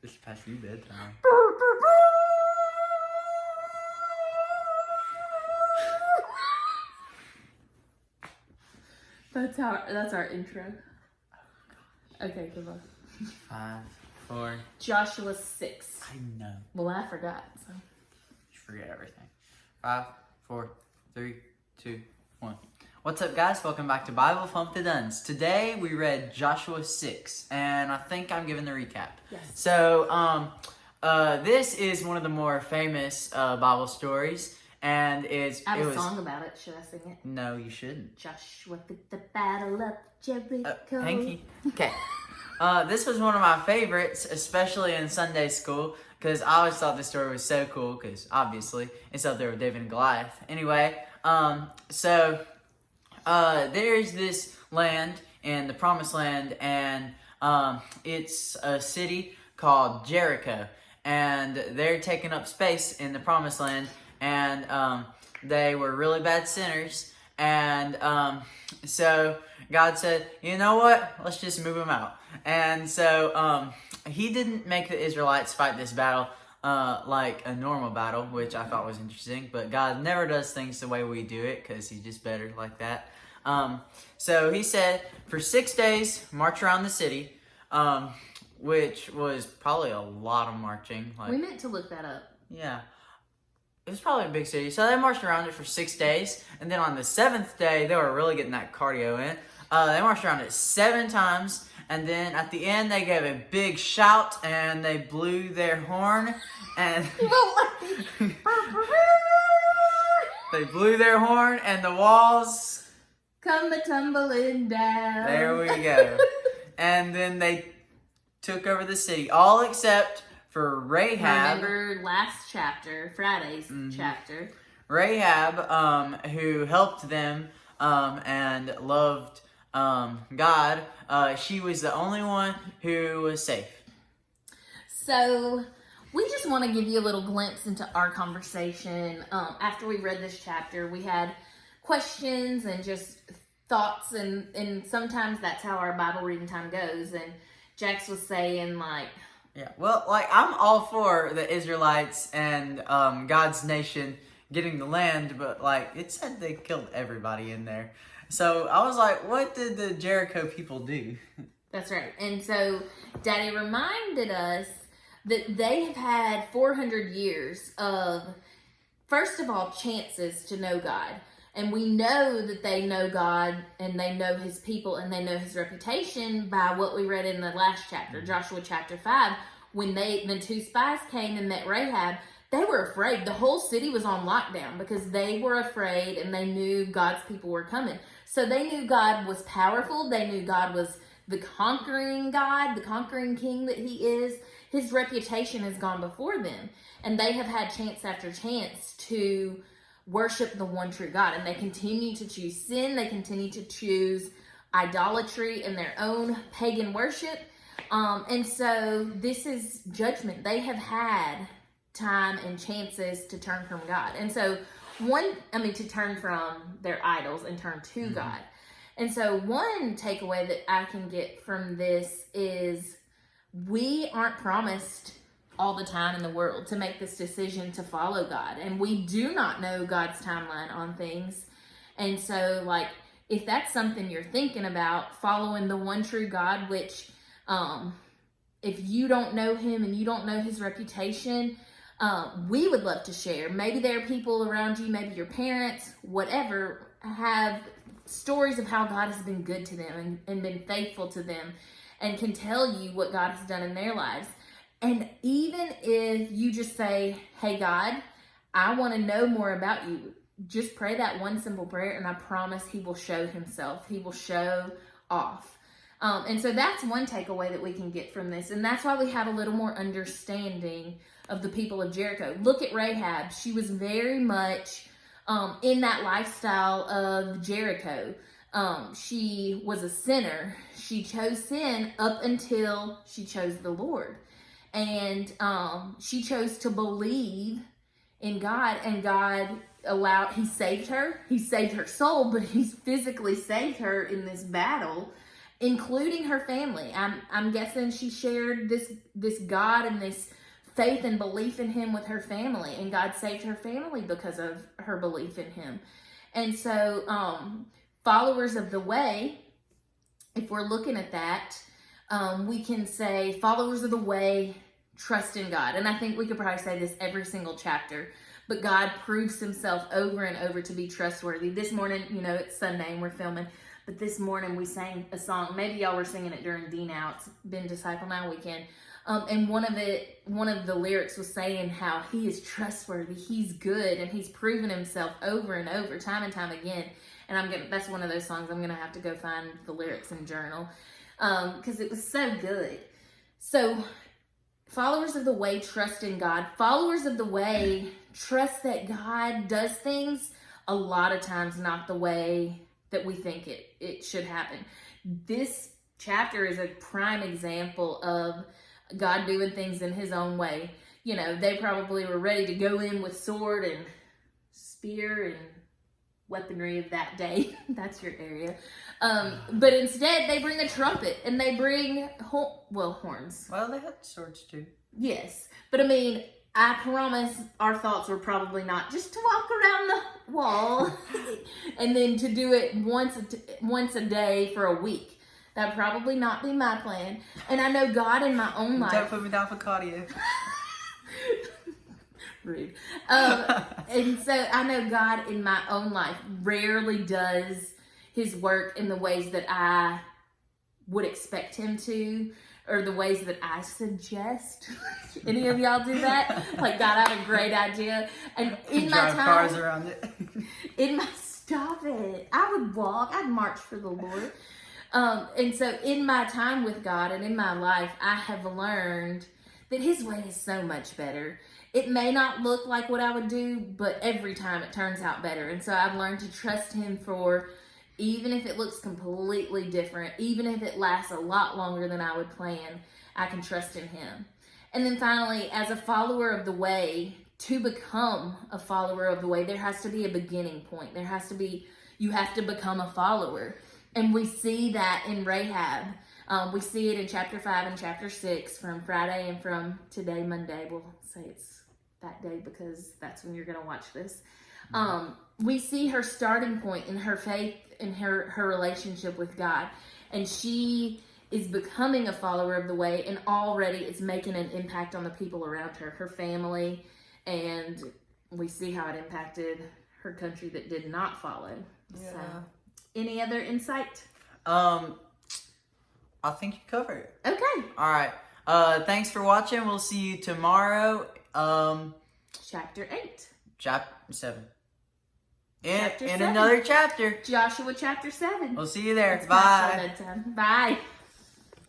It's past you bedtime. That's our intro. Okay, come on. 5, 4. Joshua 6. I know. Well, I forgot. So. You forget everything. 5, 4, 3, 2, 1. What's up, guys? Welcome back to Bible Fump the Duns. Today we read Joshua 6, and I think I'm giving the recap. Yes. So, this is one of the more famous Bible stories, and I have a song about it. Should I sing it? No, you shouldn't. Joshua fit the battle of Jericho. Hanky. Okay. This was one of my favorites, especially in Sunday school, because I always thought this story was so cool, because obviously it's up there with David and Goliath. Anyway, there's this land in the Promised Land, and it's a city called Jericho, and they're taking up space in the Promised Land, and they were really bad sinners, and so God said, you know what, let's just move them out. And so he didn't make the Israelites fight this battle like a normal battle, which I thought was interesting, but God never does things the way we do it, because he's just better like that. So he said, for 6 days, march around the city, which was probably a lot of marching. We meant to look that up. Yeah. It was probably a big city. So they marched around it for 6 days. And then on the 7th day, they were really getting that cardio in. They marched around it 7 times. And then at the end, they gave a big shout and they blew their horn. And they blew their horn and the walls come a-tumbling down. There we go. And then they took over the city, all except for Rahab. Remember last chapter, Friday's chapter. Rahab, who helped them and loved God. She was the only one who was safe. So we just want to give you a little glimpse into our conversation. After we read this chapter, we had questions and just thoughts, and sometimes that's how our Bible reading time goes. And Jax was saying, like, yeah, well, like, I'm all for the Israelites and God's nation getting the land, but like, it said they killed everybody in there. So I was like, what did the Jericho people do? That's right. And so Daddy reminded us that they have had 400 years of, first of all, chances to know God. And we know that they know God and they know his people and they know his reputation by what we read in the last chapter, Joshua chapter 5. When the 2 spies came and met Rahab, they were afraid. The whole city was on lockdown because they were afraid and they knew God's people were coming. So they knew God was powerful. They knew God was the conquering God, the conquering king that he is. His reputation has gone before them. And they have had chance after chance to worship the one true God, and they continue to choose sin. They continue to choose idolatry and their own pagan worship, and so this is judgment. They have had time and chances to turn from God, and so to turn from their idols and turn to God. And so one takeaway that I can get from this is we aren't promised all the time in the world to make this decision to follow God. And we do not know God's timeline on things. And so, like, if that's something you're thinking about, following the one true God, which if you don't know him and you don't know his reputation, we would love to share. Maybe there are people around you, maybe your parents, whatever, have stories of how God has been good to them and been faithful to them and can tell you what God has done in their lives. And even if you just say, hey, God, I want to know more about you, just pray that one simple prayer, and I promise he will show himself. He will show off. And so that's one takeaway that we can get from this. And that's why we have a little more understanding of the people of Jericho. Look at Rahab. She was very much in that lifestyle of Jericho. She was a sinner. She chose sin up until she chose the Lord. And she chose to believe in God, and God he saved her. He saved her soul, but he physically saved her in this battle. including her family. I'm guessing she shared this God and this faith and belief in him with her family, and God saved her family because of her belief in him. And so followers of the way, if we're looking at that, we can say followers of the way trust in God. And I think we could probably say this every single chapter, but God proves himself over and over to be trustworthy. This morning, it's Sunday and we're filming, but this morning we sang a song. Maybe y'all were singing it during D Now. It's been Disciple Now weekend. And one of the lyrics was saying how he is trustworthy, he's good, and he's proven himself over and over, time and time again. And that's one of those songs I'm gonna have to go find the lyrics and journal, because it was so good. So, followers of the way trust in God. Followers of the way trust that God does things a lot of times not the way that we think it should happen. This chapter is a prime example of God doing things in his own way. They probably were ready to go in with sword and spear and weaponry of that day. That's your area. But instead they bring a trumpet and they bring horns. Well, they had swords too. Yes. But I promise our thoughts were probably not just to walk around the wall and then to do it once a day for a week. That'd probably not be my plan. And I know God in my own life. Don't put me down for cardio. Rude. And so I know God in my own life rarely does his work in the ways that I would expect him to, or the ways that I suggest. Any of y'all do that? Like, God, I have a great idea. And in my time, cars around it. Stop it. I would walk. I'd march for the Lord. And so in my time with God and in my life, I have learned that his way is so much better. It may not look like what I would do, but every time it turns out better. And so I've learned to trust him for, even if it looks completely different, even if it lasts a lot longer than I would plan, I can trust in him. And then finally, as a follower of the way, to become a follower of the way, there has to be a beginning point. You have to become a follower. And we see that in Rahab. We see it in chapter 5 and chapter 6 from Friday and from today, Monday. We'll say it's that day because that's when you're going to watch this. We see her starting point in her faith and her relationship with God. And she is becoming a follower of the way and already is making an impact on the people around her, her family. And we see how it impacted her country that did not follow. Yeah. So, any other insight? I think you covered it. Okay. All right. Thanks for watching. We'll see you tomorrow. Chapter 8. Chapter 7. Chapter in 7. Another chapter. Joshua chapter 7. We'll see you there. It's Bye. Bye.